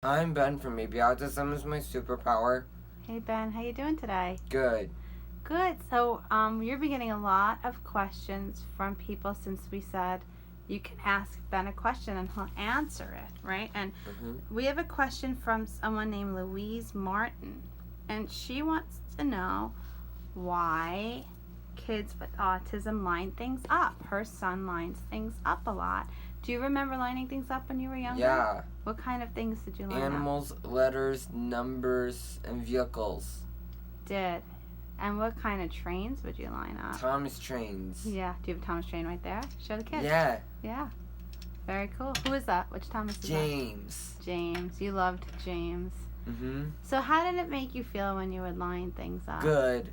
I'm Ben from Maybe Autism is my superpower. Hey Ben, how you doing today? Good. Good. So you're been getting a lot of questions from people since we said you can ask Ben a question and he'll answer it, right? And we have a question from someone named Louise Martin, and she wants to know why kids with autism line things up. Her son lines things up a lot. Do you remember lining things up when you were younger? Yeah. What kind of things did you line Animals, letters, numbers, and vehicles. Did. And what kind of trains would you line up? Thomas trains. Yeah. Do you have a Thomas train right there? Show the kids. Yeah. Yeah. Very cool. Who is that? Which Thomas is James. that? James. You loved James. So how did it make you feel when you would line things up? Good.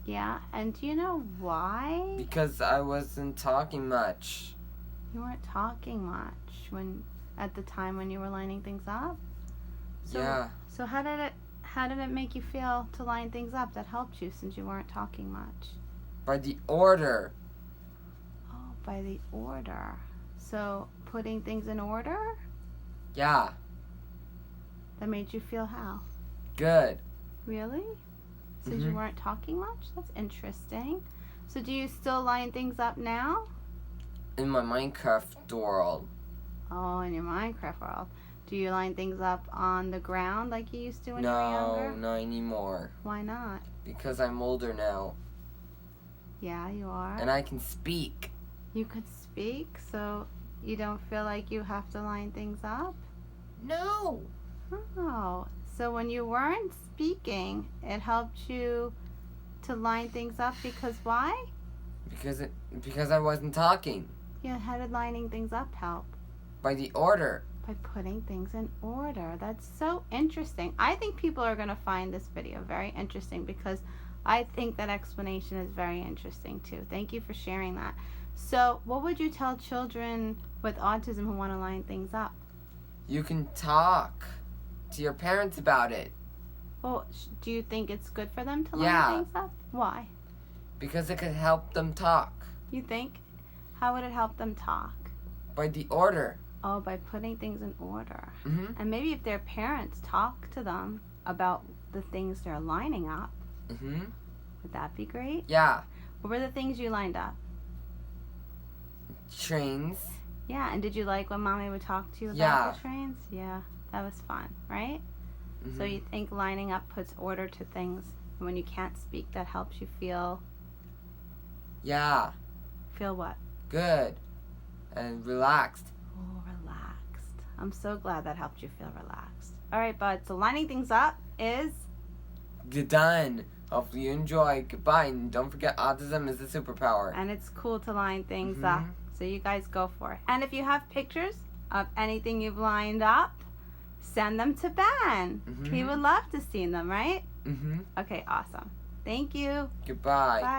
Yeah. And do you know why? Because I wasn't talking much. You weren't talking much at the time when you were lining things up? Yeah. So how did it make you feel to line things up that helped you since you weren't talking much? By the order. Oh, by the order. So putting things in order? Yeah. That made you feel how? Good. Really? Since you weren't talking much? That's interesting. So do you still line things up now? In my Minecraft world. Oh, in your Minecraft world. Do you line things up on the ground like you used to when you were younger? No, not anymore. Why not? Because I'm older now. Yeah, you are. And I can speak. You could speak, so you don't feel like you have to line things up? No. Oh, so when you weren't speaking, it helped you to line things up because why? Because I wasn't talking. Yeah, how did lining things up help? By the order. By putting things in order. That's so interesting. I think people are going to find this video very interesting because I think that explanation is very interesting too. Thank you for sharing that. So what would you tell children with autism who want to line things up? You can talk to your parents about it. Well, do you think it's good for them to line things up? Why? Because it could help them talk. You think? How would it help them talk? By the order. Oh, by putting things in order. And maybe if their parents talk to them about the things they're lining up, would that be great? Yeah. What were the things you lined up? Trains. Yeah, and did you like when Mommy would talk to you about the trains? Yeah, that was fun, right? So you think lining up puts order to things, and when you can't speak, that helps you feel... Yeah. Feel what? Good. And relaxed. Oh, relaxed. I'm so glad that helped you feel relaxed. All right, bud. So lining things up is... done. Hopefully you enjoy. Goodbye. And don't forget, autism is a superpower. And it's cool to line things up. So you guys go for it. And if you have pictures of anything you've lined up, send them to Ben. He would love to see them, right? Okay, awesome. Thank you. Goodbye. Bye.